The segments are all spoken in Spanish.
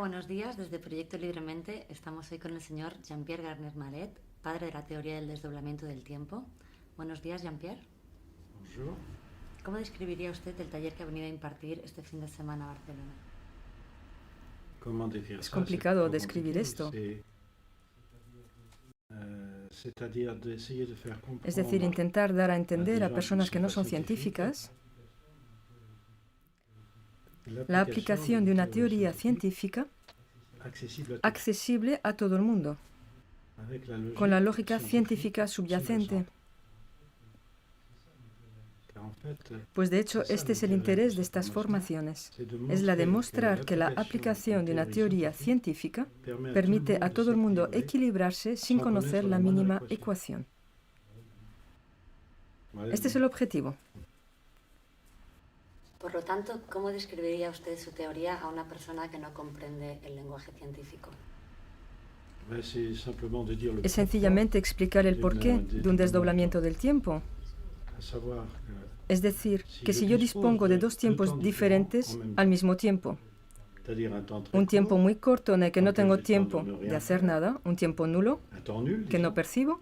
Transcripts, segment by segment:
buenos días. Desde Proyecto Libremente estamos hoy con el señor Jean-Pierre Garner-Mallet, padre de la teoría del desdoblamiento del tiempo. Buenos días, Jean-Pierre. Bonjour. ¿Cómo describiría usted el taller que ha venido a impartir este fin de semana a Barcelona? Es complicado describir esto. Es decir, intentar dar a entender a personas que no son científicas la aplicación de una teoría científica accesible a todo el mundo, con la lógica científica subyacente. Pues de hecho, este es el interés de estas formaciones. Es la de mostrar que la aplicación de una teoría científica permite a todo el mundo equilibrarse sin conocer la mínima ecuación. Este es el objetivo. Por lo tanto, ¿cómo describiría usted su teoría a una persona que no comprende el lenguaje científico? Es sencillamente explicar el porqué de un desdoblamiento del tiempo. Es decir, que si yo dispongo de dos tiempos diferentes al mismo tiempo, un tiempo muy corto en el que no tengo tiempo de hacer nada, un tiempo nulo que no percibo,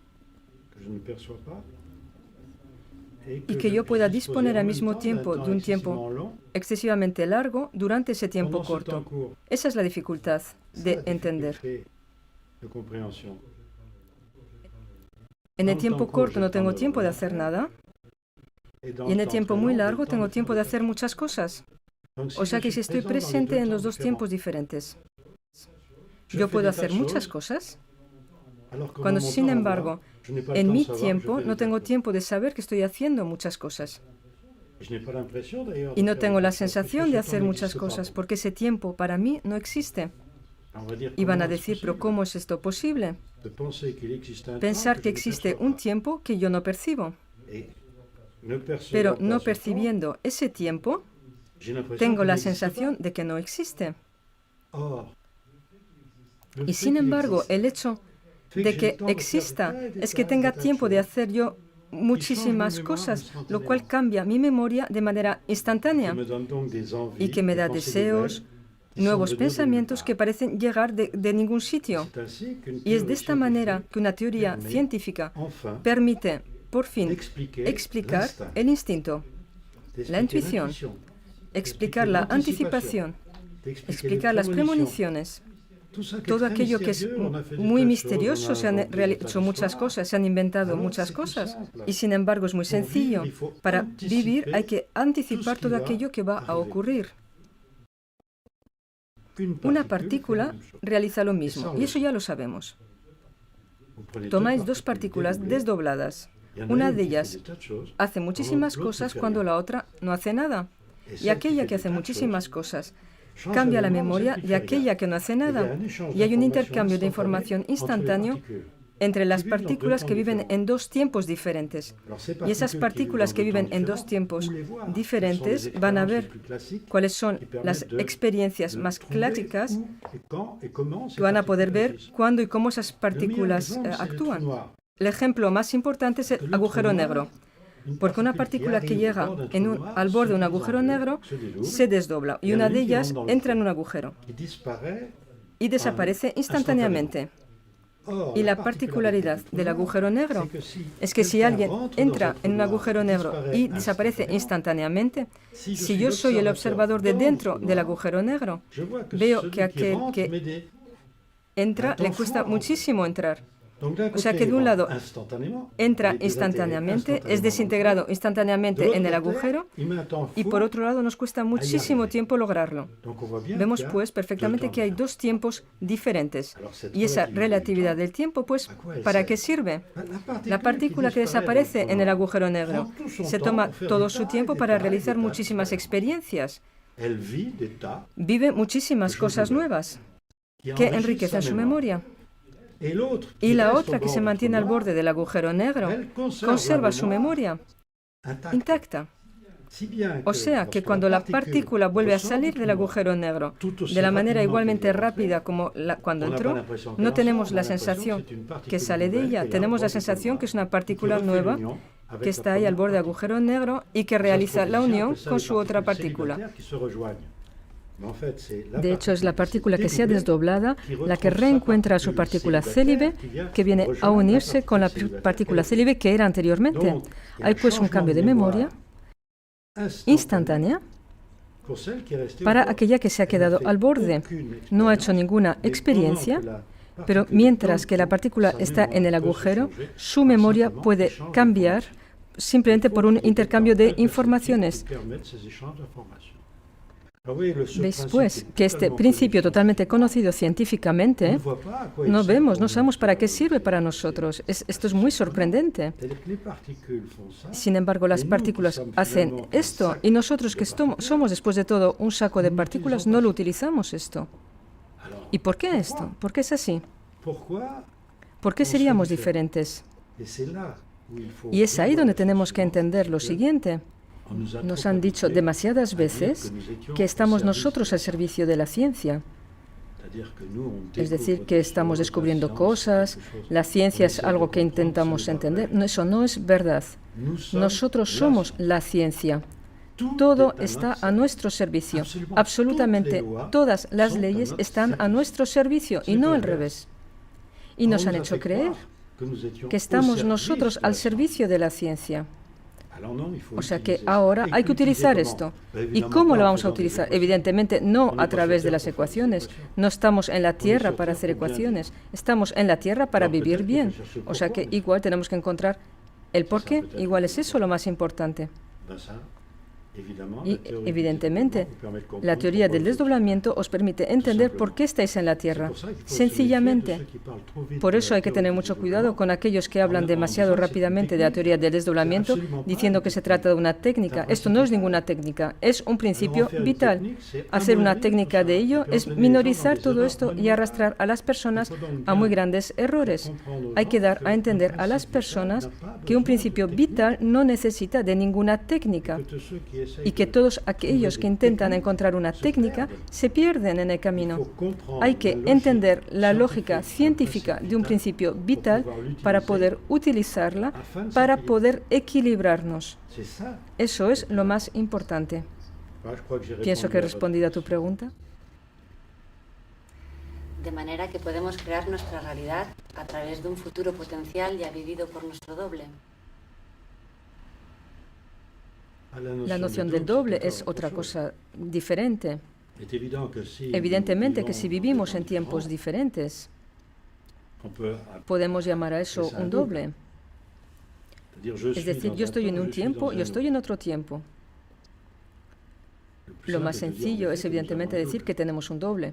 y que yo pueda disponer al mismo tiempo de un tiempo excesivamente largo durante ese tiempo corto. Esa es la dificultad de entender. En el tiempo corto no tengo tiempo de hacer nada, y en el tiempo muy largo tengo tiempo de hacer muchas cosas. O sea que si estoy presente en los dos tiempos diferentes, yo puedo hacer muchas cosas, cuando sin embargo, en mi tiempo no tengo tiempo de saber que estoy haciendo muchas cosas. Y no tengo la sensación de hacer muchas cosas, porque ese tiempo para mí no existe. Y van a decir, pero ¿cómo es esto posible? Pensar que existe un tiempo que yo no percibo. Pero no percibiendo ese tiempo, tengo la sensación de que no existe. Y sin embargo, el hecho de que exista es que tenga tiempo de hacer yo muchísimas cosas, lo cual cambia mi memoria de manera instantánea y que me da deseos, nuevos pensamientos que parecen llegar de ningún sitio. Y es de esta manera que una teoría científica permite, por fin, explicar el instinto, la intuición, explicar la anticipación, explicar las premoniciones. Todo aquello que es muy misterioso, se han hecho muchas cosas, se han inventado muchas cosas, y sin embargo es muy sencillo. Para vivir hay que anticipar todo aquello que va a ocurrir. Una partícula realiza lo mismo, y eso ya lo sabemos. Tomáis dos partículas desdobladas. Una de ellas hace muchísimas cosas cuando la otra no hace nada. Y aquella que hace muchísimas cosas cambia la memoria de aquella que no hace nada. Y hay un intercambio de información instantáneo entre las partículas que viven en dos tiempos diferentes. Y esas partículas que viven en dos tiempos diferentes van a ver cuáles son las experiencias más clásicas, que van a poder ver cuándo y cómo esas partículas actúan. El ejemplo más importante es el agujero negro. Porque una partícula que llega al borde de un agujero negro se desdobla y una de ellas entra en un agujero y desaparece instantáneamente. Y la particularidad del agujero negro es que si alguien entra en un agujero negro y desaparece instantáneamente, si yo soy el observador de dentro del agujero negro, veo que aquel que entra le cuesta muchísimo entrar. O sea que de un lado entra instantáneamente, es desintegrado instantáneamente en el agujero, y por otro lado nos cuesta muchísimo tiempo lograrlo. Vemos pues perfectamente que hay dos tiempos diferentes. Y esa relatividad del tiempo, pues, ¿para qué sirve? La partícula que desaparece en el agujero negro se toma todo su tiempo para realizar muchísimas experiencias. Vive muchísimas cosas nuevas que enriquecen su memoria. Y la otra, que se mantiene al borde del agujero negro, conserva su memoria intacta. O sea que cuando la partícula vuelve a salir del agujero negro de la manera igualmente rápida como cuando entró, no tenemos la sensación que sale de ella, tenemos la sensación que es una partícula nueva que está ahí al borde del agujero negro y que realiza la unión con su otra partícula. De hecho, es la partícula que se ha desdoblada la que reencuentra a su partícula célibe, que viene a unirse con la partícula célibe que era anteriormente. Hay pues un cambio de memoria instantánea para aquella que se ha quedado al borde. No ha hecho ninguna experiencia, pero mientras que la partícula está en el agujero, su memoria puede cambiar simplemente por un intercambio de informaciones. Veis pues que este principio totalmente conocido científicamente, no vemos, no sabemos para qué sirve para nosotros. Esto es muy sorprendente. Sin embargo, las partículas hacen esto y nosotros que somos después de todo un saco de partículas no lo utilizamos esto. ¿Y por qué esto? ¿Por qué es así? ¿Por qué seríamos diferentes? Y es ahí donde tenemos que entender lo siguiente. Nos han dicho demasiadas veces que estamos nosotros al servicio de la ciencia. Es decir, que estamos descubriendo cosas, la ciencia es algo que intentamos entender. No, eso no es verdad. Nosotros somos la ciencia. Todo está a nuestro servicio. Absolutamente todas las leyes están a nuestro servicio y no al revés. Y nos han hecho creer que estamos nosotros al servicio de la ciencia. O sea que ahora hay que utilizar esto. ¿Y cómo lo vamos a utilizar? Evidentemente no a través de las ecuaciones. No estamos en la Tierra para hacer ecuaciones. Estamos en la Tierra para vivir bien. O sea que igual tenemos que encontrar el por qué. Igual es eso lo más importante. Y evidentemente, la teoría del desdoblamiento os permite entender por qué estáis en la Tierra. Sencillamente. Por eso hay que tener mucho cuidado con aquellos que hablan demasiado rápidamente de la teoría del desdoblamiento, diciendo que se trata de una técnica. Esto no es ninguna técnica, es un principio vital. Hacer una técnica de ello es minorizar todo esto y arrastrar a las personas a muy grandes errores. Hay que dar a entender a las personas que un principio vital no necesita de ninguna técnica. Y que todos aquellos que intentan encontrar una técnica se pierden en el camino. Hay que entender la lógica científica de un principio vital para poder utilizarla, para poder equilibrarnos. Eso es lo más importante. Pienso que he respondido a tu pregunta. De manera que podemos crear nuestra realidad a través de un futuro potencial ya vivido por nuestro doble. La noción del doble es otra cosa diferente. Evidentemente que si vivimos en tiempos diferentes, podemos llamar a eso un doble. Es decir, yo estoy en un tiempo, yo estoy en otro tiempo. Lo más sencillo es evidentemente decir que tenemos un doble.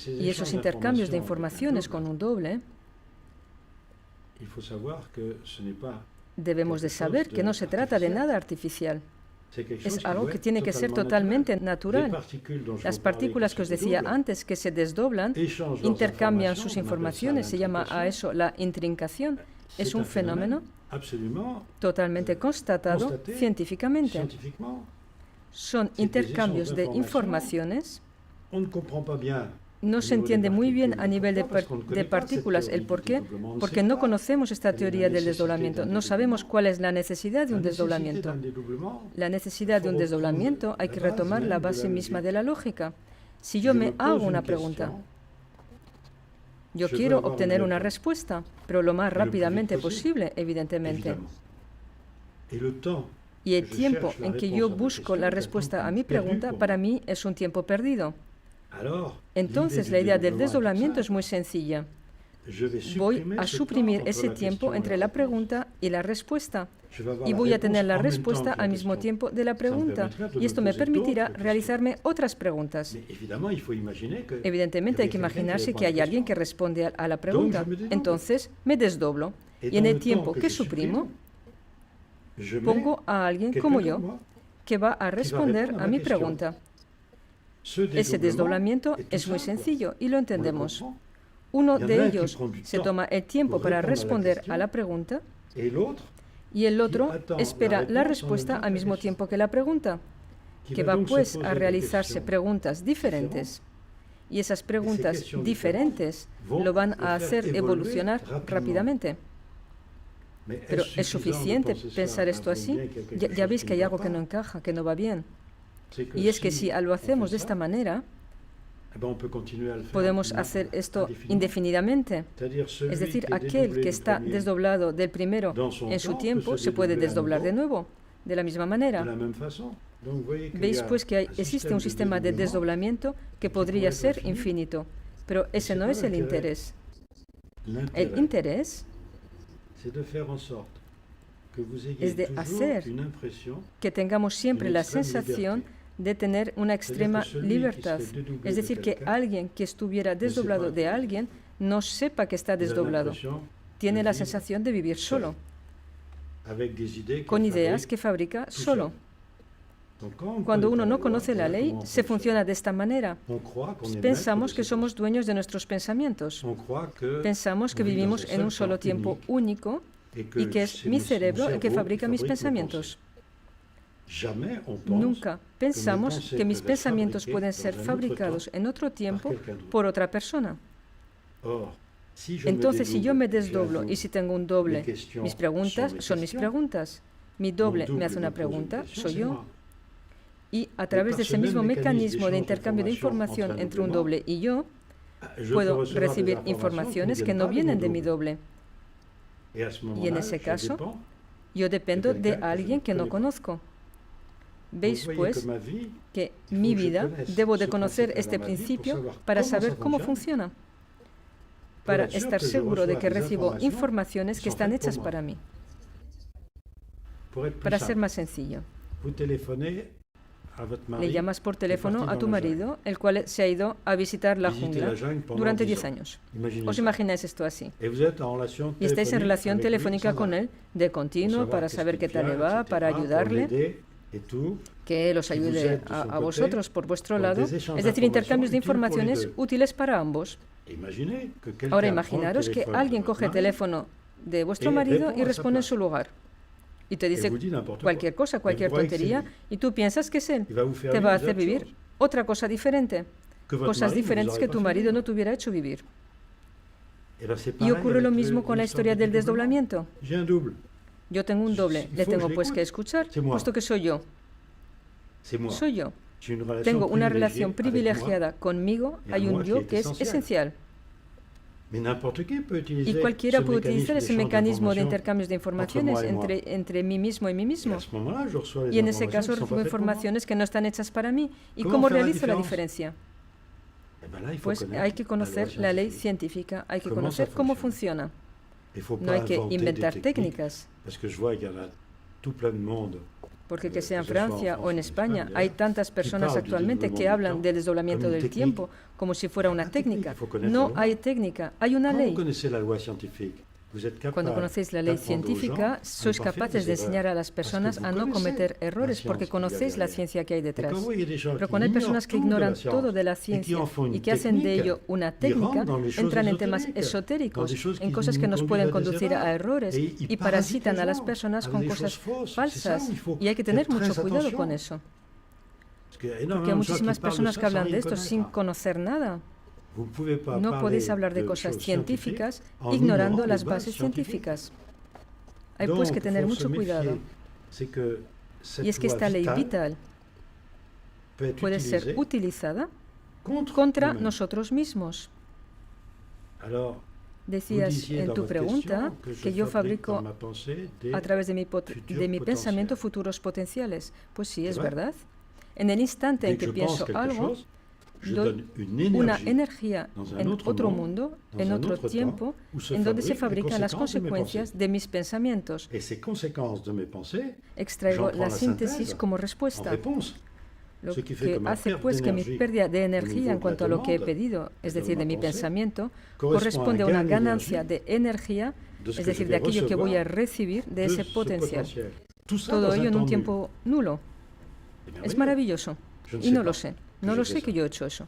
Y esos intercambios de informaciones con un doble, debemos de saber que no se trata de nada artificial. Es algo que tiene que ser totalmente natural. Las partículas que os decía antes que se desdoblan, intercambian sus informaciones, se llama a eso la intrincación. Es un fenómeno totalmente constatado científicamente. Son intercambios de informaciones. No se entiende muy bien a nivel de partículas el por qué, porque no conocemos esta teoría del desdoblamiento. No sabemos cuál es la necesidad de un desdoblamiento. La necesidad de un desdoblamiento hay que retomar la base misma de la lógica. Si yo me hago una pregunta, yo quiero obtener una respuesta, pero lo más rápidamente posible, evidentemente. Y el tiempo en que yo busco la respuesta a mi pregunta, para mí es un tiempo perdido. Entonces, la idea del desdoblamiento es muy sencilla. Voy a suprimir ese tiempo entre la pregunta y la respuesta. Y voy a tener la respuesta al mismo tiempo de la pregunta. Y esto me permitirá realizarme otras preguntas. Evidentemente hay que imaginarse que hay alguien que responde a la pregunta. Entonces, me desdoblo. Y en el tiempo que suprimo, pongo a alguien como yo que va a responder a mi pregunta. Ese desdoblamiento es muy sencillo y lo entendemos. Uno de ellos se toma el tiempo para responder a la pregunta y el otro espera la respuesta al mismo tiempo que la pregunta, que va pues a realizarse preguntas diferentes. Y esas preguntas diferentes lo van a hacer evolucionar rápidamente. Pero ¿es suficiente pensar esto así? Ya veis que hay algo que no encaja, que no va bien. Y es que si lo hacemos de esta manera, podemos hacer esto indefinidamente. Es decir, aquel que está desdoblado del primero en su tiempo se puede desdoblar de nuevo, de la misma manera. Veis pues que existe un sistema de desdoblamiento que podría ser infinito, pero ese no es el interés. El interés es de hacer que tengamos siempre la sensación de tener una extrema libertad. Es decir, que alguien que estuviera desdoblado de alguien no sepa que está desdoblado. Tiene la sensación de vivir solo, con ideas que fabrica solo. Cuando uno no conoce la ley, se funciona de esta manera. Pensamos que somos dueños de nuestros pensamientos. Pensamos que vivimos en un solo tiempo único y que es mi cerebro el que fabrica mis pensamientos. Nunca pensamos que mis pensamientos pueden ser fabricados en otro tiempo por otra persona. Entonces, si yo me desdoblo y si tengo un doble, mis preguntas son mis preguntas. Mi doble me hace una pregunta, soy yo. Y a través de ese mismo mecanismo de intercambio de información entre un doble y yo, puedo recibir informaciones que no vienen de mi doble. Y en ese caso, yo dependo de alguien que no conozco. Veis, pues, que mi vida, debo de conocer este principio para saber cómo funciona, para estar seguro de que recibo informaciones que están hechas para mí. Para ser más sencillo, le llamas por teléfono a tu marido, el cual se ha ido a visitar la jungla durante 10 años. ¿Os imagináis esto así? Y estáis en relación telefónica con él de continuo para saber qué tal le va, para ayudarle, que él os ayude a vosotros por vuestro lado. Es decir, intercambios de informaciones útiles para ambos. Ahora imaginaros que alguien coge el teléfono de vuestro marido y responde en su lugar. Y te dice cualquier cosa, cualquier tontería, y tú piensas que es él. Te va a hacer vivir otra cosa diferente. Cosas diferentes que tu marido no te hubiera hecho vivir. Y ocurre lo mismo con la historia del desdoblamiento. Yo tengo un doble, le tengo pues que escuchar, puesto que soy yo. Soy yo. Tengo una relación privilegiada conmigo, hay un yo que es esencial. Y cualquiera puede utilizar ese mecanismo de intercambios de informaciones entre mí mismo y mí mismo. Y en ese caso recibo informaciones que no están hechas para mí. ¿Y cómo realizo la diferencia? Pues hay que conocer la ley científica, hay que conocer cómo funciona. No hay que inventar técnicas. Porque que sea en Francia o en España, hay tantas personas actualmente que hablan del desdoblamiento del tiempo como si fuera una técnica. No hay técnica, hay una ley. Cuando conocéis la ley científica, sois capaces de enseñar a las personas a no cometer errores porque conocéis la ciencia que hay detrás. Pero cuando hay personas que ignoran todo de la ciencia y que hacen de ello una técnica, entran en temas esotéricos, en cosas que nos pueden conducir a errores y parasitan a las personas con cosas falsas. Y hay que tener mucho cuidado con eso. Porque hay muchísimas personas que hablan de esto sin conocer nada. No podéis hablar de cosas científicas ignorando las bases científicas. Hay pues que tener mucho cuidado. Y es que esta ley vital puede ser utilizada contra nosotros mismos. Decías en tu pregunta que yo fabrico a través de mi pensamiento futuros potenciales. Pues sí, es verdad. En el instante en que pienso algo, doy una energía en otro mundo, en otro tiempo, en donde se fabrican las consecuencias de mis pensamientos. Extraigo la síntesis como respuesta. Lo que hace pues que mi pérdida de energía en cuanto a lo que he pedido, es decir, de mi pensamiento, corresponde a una ganancia de energía, es decir, de aquello que voy a recibir de ese potencial. Todo ello en un tiempo nulo. Es maravilloso. Y no lo sé. No lo sé que yo he hecho eso.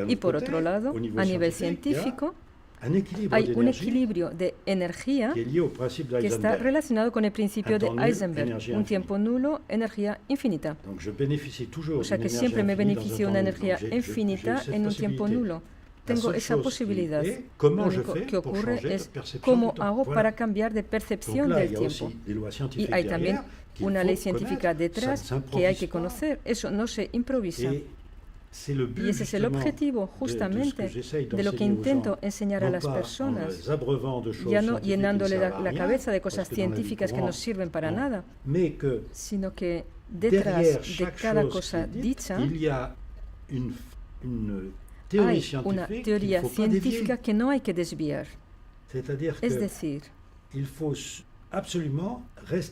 Y por otro lado, a nivel científico, hay un equilibrio de energía que está relacionado con el principio de Heisenberg, un tiempo nulo, energía infinita. O sea que siempre me beneficio una energía infinita en un tiempo nulo. tengo esa posibilidad. Lo único que ocurre es cómo hago para cambiar de percepción del tiempo. Y hay también una ley científica detrás que hay que conocer. Eso no se improvisa. Y ese es el objetivo, justamente, de lo que intento enseñar a las personas, ya no llenándole la cabeza de cosas científicas que no sirven para nada, sino que detrás de cada cosa dicha hay una teoría científica que no hay que desviar. Es decir,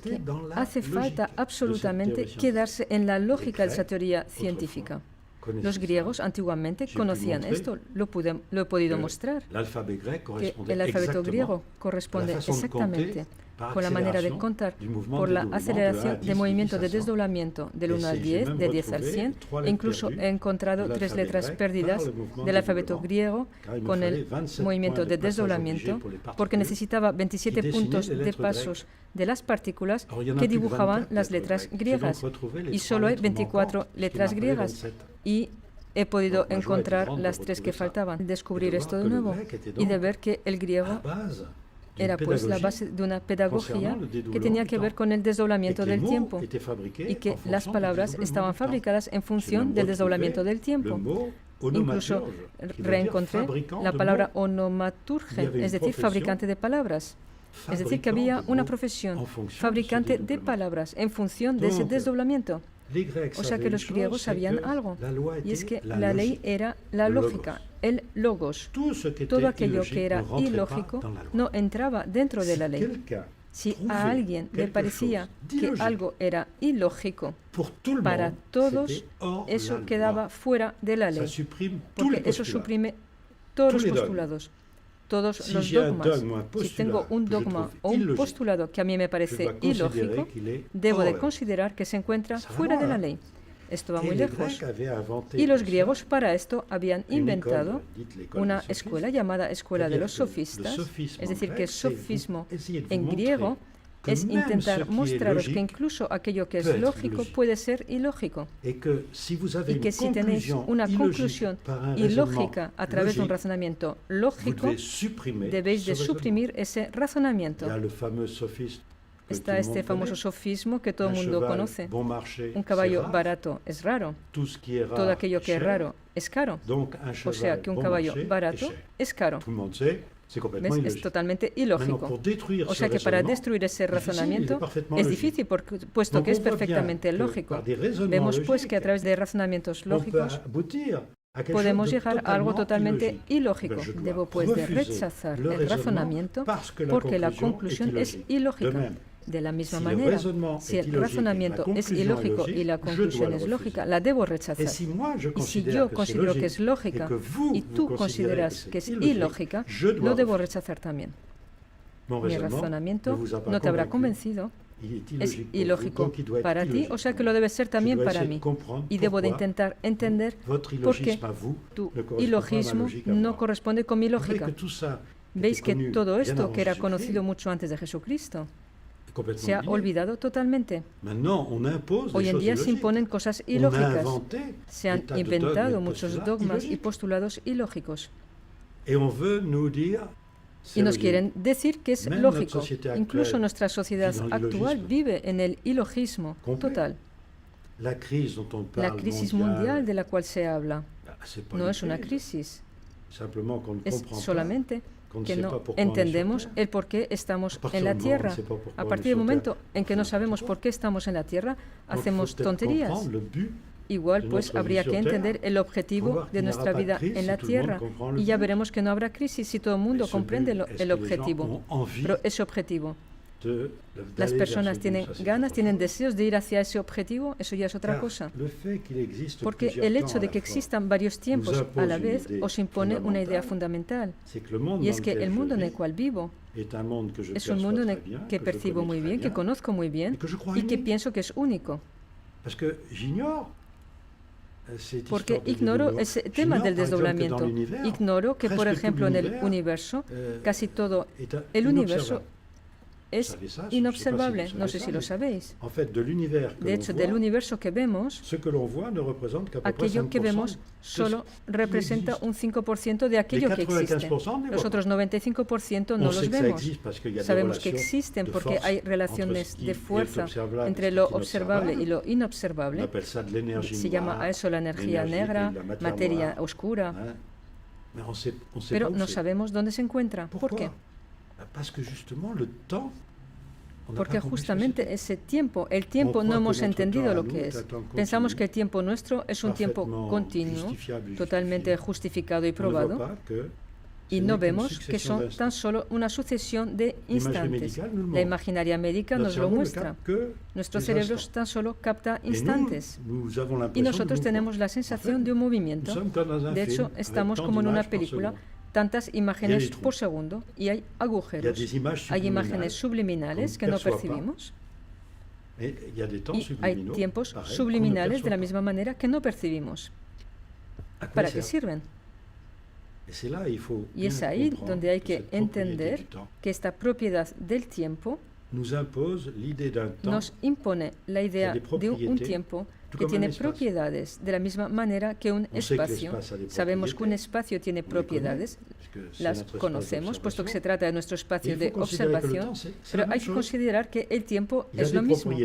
que hace falta absolutamente quedarse en la lógica de esa teoría científica. Los griegos antiguamente conocían esto, lo he podido mostrar, que el alfabeto griego corresponde exactamente con la manera de contar por la aceleración de movimiento de desdoblamiento del 1 al 10, de 10 al 100, e incluso he encontrado 3 letras perdidas del alfabeto griego con el movimiento de desdoblamiento, porque necesitaba 27 puntos de pasos de las partículas que dibujaban las letras griegas, y solo hay 24 letras griegas. Y he podido encontrar las 3 que faltaban, descubrir esto de nuevo y de ver que el griego era pues la base de una pedagogía que tenía que ver con el desdoblamiento del tiempo y que las palabras estaban fabricadas en función del desdoblamiento del tiempo. Incluso reencontré la palabra onomaturge, es decir, fabricante de palabras. Es decir, que había una profesión, fabricante de palabras, en función de ese desdoblamiento. O sea que los griegos sabían algo, y es que la ley era la lógica, el logos. Todo aquello que era ilógico no entraba dentro de la ley. Si a alguien le parecía que algo era ilógico, para todos eso quedaba fuera de la ley, porque eso suprime todos los postulados, todos los dogmas. Si tengo un dogma o un postulado que a mí me parece ilógico, debo de considerar que se encuentra fuera de la ley. Esto va muy lejos. Y los griegos para esto habían inventado una escuela llamada Escuela de los Sofistas, es decir, que sofismo en griego es intentar mostraros que incluso aquello que es lógico puede ser ilógico. Y que si tenéis una conclusión ilógica a través de un razonamiento lógico, debéis de suprimir ese razonamiento. Está este famoso sofismo que todo el mundo conoce. Un caballo barato es raro. Todo aquello que es raro es caro. O sea que un caballo barato es caro. ¿Ves? Es totalmente ilógico. O sea que para destruir ese razonamiento es difícil, puesto que es perfectamente lógico. Vemos pues que a través de razonamientos lógicos podemos llegar a algo totalmente ilógico. Debo pues de rechazar el razonamiento porque la conclusión es ilógica. De la misma manera, si el razonamiento es ilógico y la conclusión es lógica, la debo rechazar. Y si yo considero que es lógica y tú consideras que es ilógica, lo debo rechazar también. Mi razonamiento no te habrá convencido, es ilógico para ti, o sea que lo debe ser también para mí. Y debo de intentar entender por qué tu ilogismo no corresponde con mi lógica. Veis que todo esto, que era conocido mucho antes de Jesucristo, se ha olvidado totalmente. Hoy en día se imponen cosas ilógicas. Se han inventado muchos dogmas y postulados ilógicos. Y nos quieren decir que es lógico. Incluso nuestra sociedad actual vive en el ilogismo total. La crisis mundial de la cual se habla no es una crisis. Es solamente que no entendemos el por qué estamos en la Tierra. A partir del momento en que no sabemos por qué estamos en la Tierra, hacemos tonterías. Igual pues habría que entender el objetivo de nuestra vida en la Tierra, y ya veremos que no habrá crisis si todo el mundo comprende el objetivo. Pero ese objetivo, las personas tienen ganas, tienen deseos de ir hacia ese objetivo, eso ya es otra cosa. Porque el hecho de que existan varios tiempos a la vez os impone una idea fundamental, y es que el mundo en el cual vivo es un mundo en el que percibo muy bien, que conozco muy bien y que pienso que es único. Porque ignoro ese tema del desdoblamiento. Ignoro que, por ejemplo, en el universo, casi todo el universo es inobservable. No sé si lo sabéis. De hecho, del universo que vemos, aquello que vemos solo representa un 5% de aquello que existe. Los otros 95% no los vemos. Sabemos que existen porque hay relaciones de fuerza entre lo observable y lo inobservable. Se llama a eso la energía negra, materia oscura. Pero no sabemos dónde se encuentra. ¿Por qué? Porque justamente ese tiempo, el tiempo no hemos entendido lo que es. Pensamos que el tiempo nuestro es un tiempo continuo, totalmente justificado y probado, y no vemos que son tan solo una sucesión de instantes. La imaginaria médica nos lo muestra. Nuestro cerebro tan solo capta instantes. Y nosotros tenemos la sensación de un movimiento. De hecho, estamos como en una película, tantas imágenes por segundo, y hay agujeros. Hay imágenes subliminales que no percibimos. Y hay tiempos subliminales de la misma manera que no percibimos. ¿Para qué sirven? Y es ahí donde hay que entender que esta propiedad del tiempo nos impone la idea de un tiempo que tiene propiedades de la misma manera que un espacio. Sabemos que un espacio tiene propiedades, las conocemos, puesto que se trata de nuestro espacio de observación, pero hay que considerar que el tiempo es lo mismo.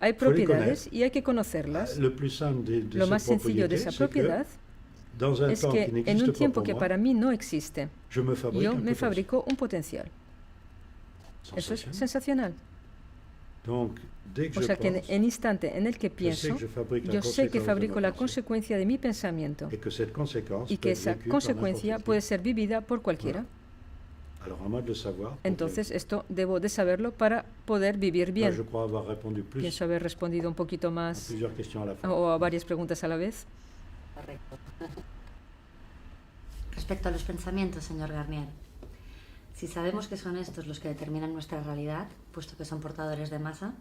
Hay propiedades y hay que conocerlas. Lo más sencillo de esa propiedad es que en un tiempo que para mí no existe, yo me fabrico un potencial. Eso es sensacional. O sea que en el instante en el que pienso, yo sé que fabrico la consecuencia de mi pensamiento y que esa consecuencia puede ser vivida por cualquiera. Entonces esto debo de saberlo para poder vivir bien. Pienso haber respondido un poquito más o a varias preguntas a la vez. Correcto. Respecto a los pensamientos, señor Garnier, si sabemos que son estos los que determinan nuestra realidad, puesto que son portadores de masa,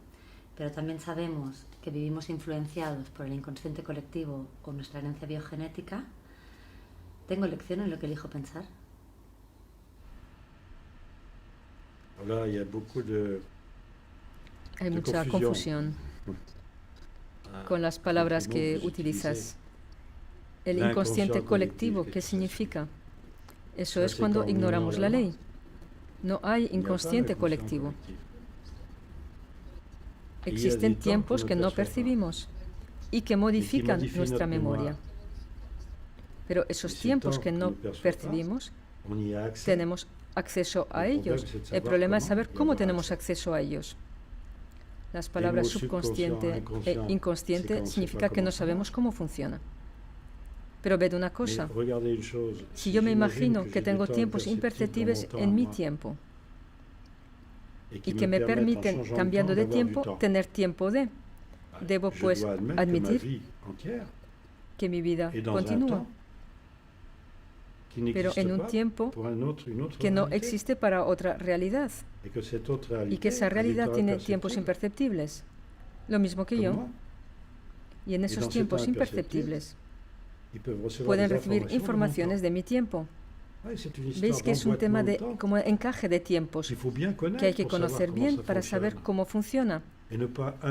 pero también sabemos que vivimos influenciados por el inconsciente colectivo o nuestra herencia biogenética, ¿tengo elección en lo que elijo pensar? Hay mucha confusión con las palabras que utilizas. El inconsciente colectivo, ¿qué significa? Eso es cuando ignoramos la ley. No hay inconsciente colectivo. Existen tiempos que no percibimos y que modifican nuestra memoria. Pero esos tiempos que no percibimos, tenemos acceso a ellos. El problema es saber cómo tenemos acceso a ellos. Las palabras subconsciente e inconsciente significa que no sabemos cómo funciona. Pero ved una cosa, si yo me imagino que tengo tiempos imperceptibles en mi tiempo y que me permiten, cambiando de tiempo, tener tiempo de, debo pues admitir que mi vida continúa, pero en un tiempo que no existe para otra realidad y que esa realidad tiene tiempos imperceptibles, lo mismo que yo, y en esos tiempos imperceptibles pueden recibir informaciones de mi tiempo. Veis que es un tema de como encaje de tiempos que hay que conocer bien para saber cómo funciona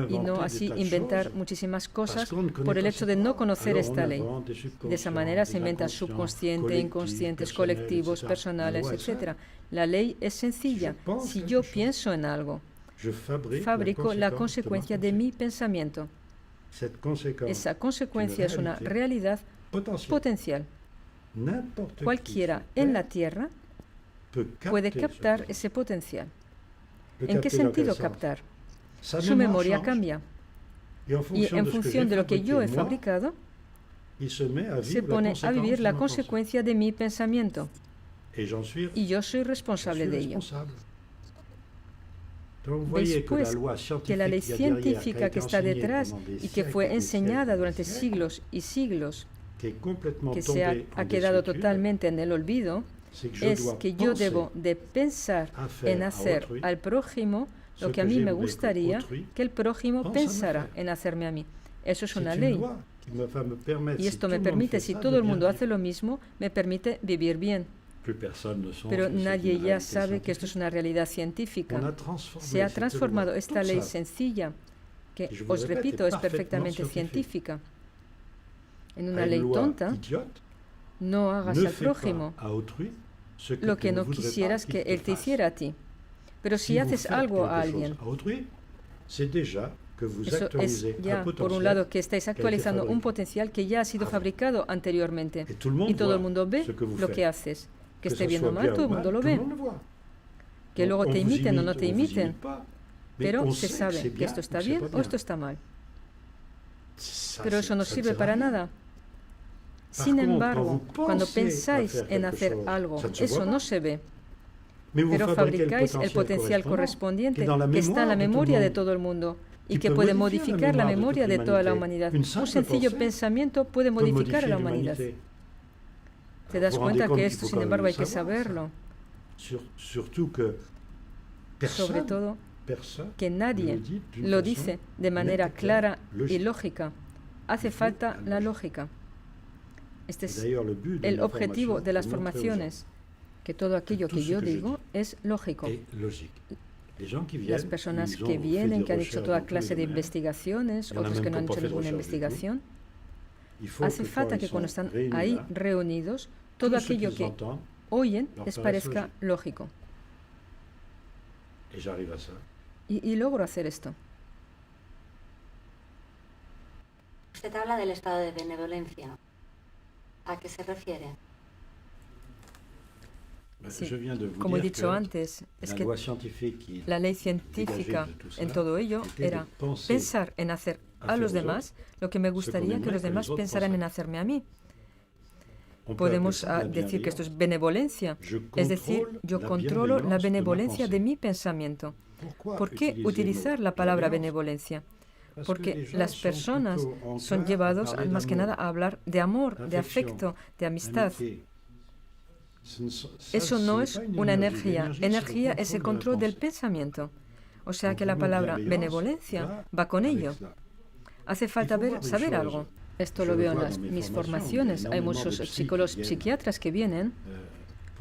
y no así inventar muchísimas cosas por el hecho de no conocer esta ley. De esa manera se inventa subconsciente, inconscientes, colectivos, personales, etc. La ley es sencilla. Si yo pienso en algo, fabrico la consecuencia de mi pensamiento. Esa consecuencia es una realidad potencial. Cualquiera en la Tierra puede captar ese potencial. ¿En qué sentido captar? Su memoria cambia. Y en función de lo que yo he fabricado, se pone a vivir la consecuencia de mi pensamiento. Y yo soy responsable de ello. Veis pues que la ley científica que está detrás y que fue enseñada durante siglos y siglos, que se ha quedado totalmente en el olvido, es que yo debo de pensar en hacer al prójimo lo que a mí me gustaría que el prójimo pensara en hacerme a mí. Eso es una ley. Y esto me permite, si todo el mundo hace lo mismo, me permite vivir bien. Pero nadie ya sabe que esto es una realidad científica. Se ha transformado esta ley sencilla, que, os repito, es perfectamente científica, en una ley tonta. No hagas al prójimo lo que no quisieras que él te hiciera a ti. Pero si haces algo a alguien, eso es ya, por un lado, que estáis actualizando un potencial que ya ha sido fabricado anteriormente. Y todo el mundo ve lo que haces. Que esté bien o mal, todo el mundo lo ve. Que luego te imiten o no te imiten. Pero se sabe que esto está bien o esto está mal. Pero eso no sirve para nada. Sin embargo, cuando pensáis en hacer algo, eso no se ve. Pero fabricáis el potencial correspondiente que está en la memoria de todo el mundo y que puede modificar la memoria de toda la humanidad. Un sencillo pensamiento puede modificar a la humanidad. ¿Te das cuenta que esto, sin embargo, hay que saberlo? Sobre todo, que nadie lo dice de manera clara y lógica. Hace falta la lógica. Este es el objetivo de las formaciones, que todo aquello que yo digo es lógico. Las personas que vienen, que han hecho toda clase de investigaciones, otros que no han hecho ninguna investigación, hace falta que cuando están ahí reunidos, todo aquello que oyen les parezca lógico. Y logro hacer esto. Usted habla del estado de benevolencia. ¿A qué se refiere? Sí, como he dicho antes, es que la ley científica en todo ello era pensar en hacer a los demás lo que me gustaría que los demás pensaran en hacerme a mí. Podemos decir que esto es benevolencia, es decir, yo controlo la benevolencia de mi pensamiento. ¿Por qué utilizar la palabra benevolencia? Porque las personas son llevados más que nada a hablar de amor, de afecto, de amistad. Eso no es una energía. Energía es el control del pensamiento. O sea que la palabra benevolencia va con ello. Hace falta saber algo. Esto lo veo en mis formaciones. Hay muchos psicólogos, psiquiatras que vienen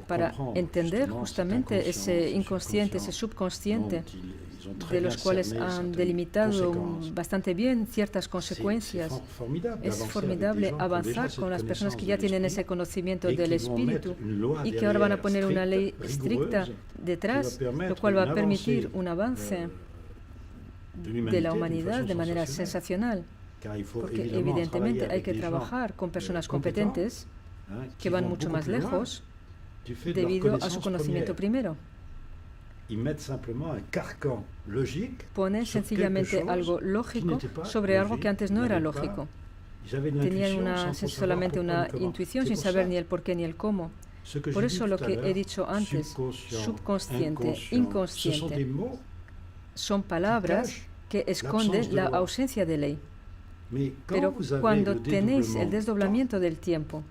para entender justamente ese inconsciente, ese subconsciente, de los cuales han delimitado bastante bien ciertas consecuencias. Es formidable avanzar con las personas que ya tienen ese conocimiento del espíritu y que ahora van a poner una ley estricta detrás, lo cual va a permitir un avance de la humanidad de manera sensacional. Porque evidentemente hay que trabajar con personas competentes que van mucho más lejos debido a su conocimiento primero. Ponen sencillamente algo lógico sobre algo que antes no era lógico. Tenían solamente una intuición sin saber ni el por qué ni el cómo. Por eso lo que he dicho antes, subconsciente, inconsciente, son palabras que esconden la ausencia de ley. Pero cuando tenéis el desdoblamiento del tiempo,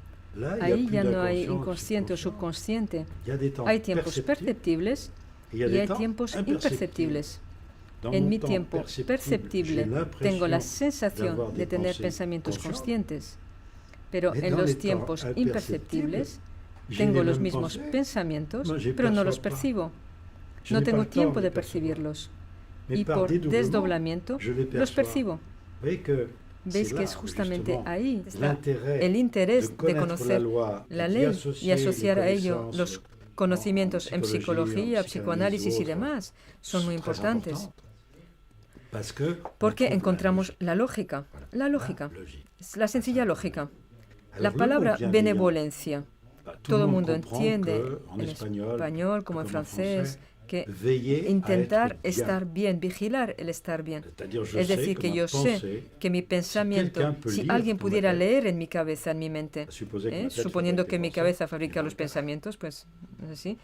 ahí ya no hay inconsciente o subconsciente. Hay tiempos perceptibles y hay tiempos imperceptibles. En mi tiempo perceptible tengo la sensación de tener pensamientos conscientes, pero en los tiempos imperceptibles tengo los mismos pensamientos, pero no los percibo. No tengo tiempo de percibirlos. Y por desdoblamiento los percibo. Veis que es justamente ahí el interés de conocer la ley y asociar a ello los conocimientos en psicología, psicoanálisis y demás son muy importantes. Porque encontramos la lógica, la sencilla lógica. La palabra benevolencia, todo el mundo entiende en español como en francés, que intentar estar bien, vigilar el estar bien. Es decir, que yo sé que mi pensamiento, si alguien pudiera leer en mi cabeza, en mi mente, suponiendo que mi cabeza fabrica los pensamientos, pues es así,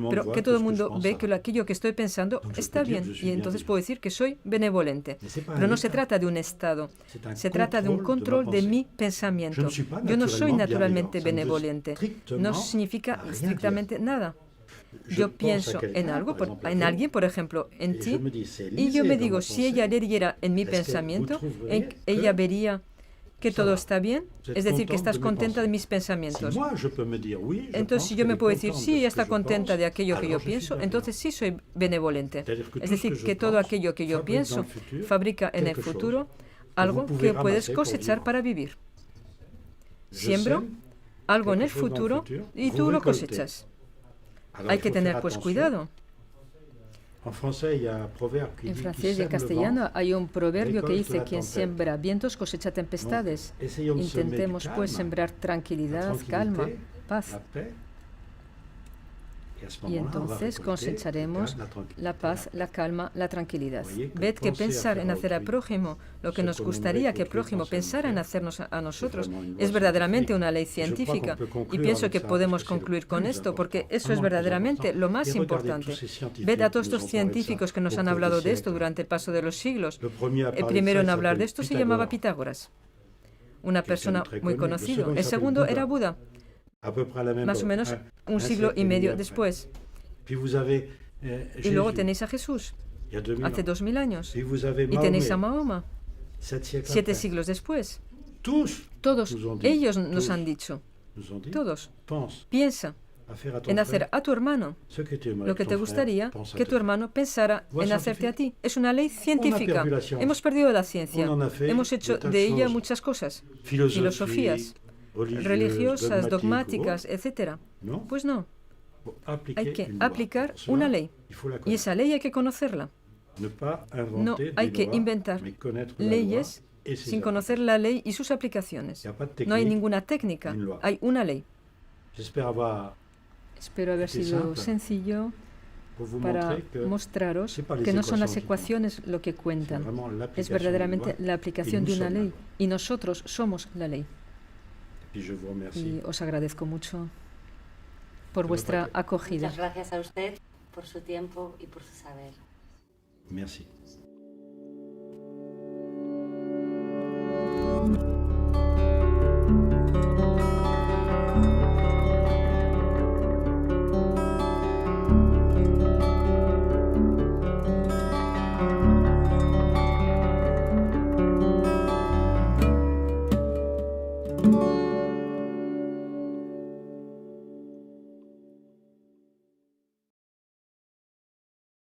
pero que todo el mundo ve que aquello que estoy pensando está bien y entonces puedo decir que soy benevolente. Pero no se trata de un estado, se trata de un control de mi pensamiento. Yo no soy naturalmente benevolente, no significa estrictamente nada. Yo pienso en algo, en alguien, por ejemplo, en ti, y yo me digo, si ella leyera en mi pensamiento, ella vería que todo está bien, es decir, que estás contenta de mis pensamientos. Entonces, si yo me puedo decir, sí, ella está contenta de aquello que yo pienso, entonces sí soy benevolente. Es decir, que todo aquello que yo pienso fabrica en el futuro algo que puedes cosechar para vivir. Siembro algo en el futuro y tú lo cosechas. Hay que tener pues cuidado. En francés y en castellano hay un proverbio que dice: quien siembra vientos cosecha tempestades. Intentemos pues sembrar tranquilidad, calma, paz. Y entonces cosecharemos la paz, la calma, la tranquilidad. Ved que pensar en hacer al prójimo lo que nos gustaría que el prójimo pensara en hacernos a nosotros es verdaderamente una ley científica. Y pienso que podemos concluir con esto, porque eso es verdaderamente lo más importante. Ved a todos estos científicos que nos han hablado de esto durante el paso de los siglos. El primero en hablar de esto se llamaba Pitágoras, una persona muy conocida. El segundo era Buda, más o menos un siglo y medio después. Y luego tenéis a Jesús, hace 2000 años. Y tenéis a Mahoma, 7 siglos después. Todos ellos nos han dicho, todos, piensa en hacer a tu hermano lo que te gustaría que tu hermano pensara en hacerte a ti. Es una ley científica. Hemos perdido la ciencia. Hemos hecho de ella muchas cosas, filosofías religiosas, dogmáticas, etc. Pues no. Hay que aplicar una ley. Y esa ley hay que conocerla. No hay que inventar leyes sin conocer la ley y sus aplicaciones. No hay ninguna técnica, hay una ley. Espero haber sido sencillo para mostraros que no son las ecuaciones lo que cuentan. Es verdaderamente la aplicación de una ley. Y nosotros somos la ley. Y os agradezco mucho por vuestra acogida. Muchas gracias a usted por su tiempo y por su saber. Merci.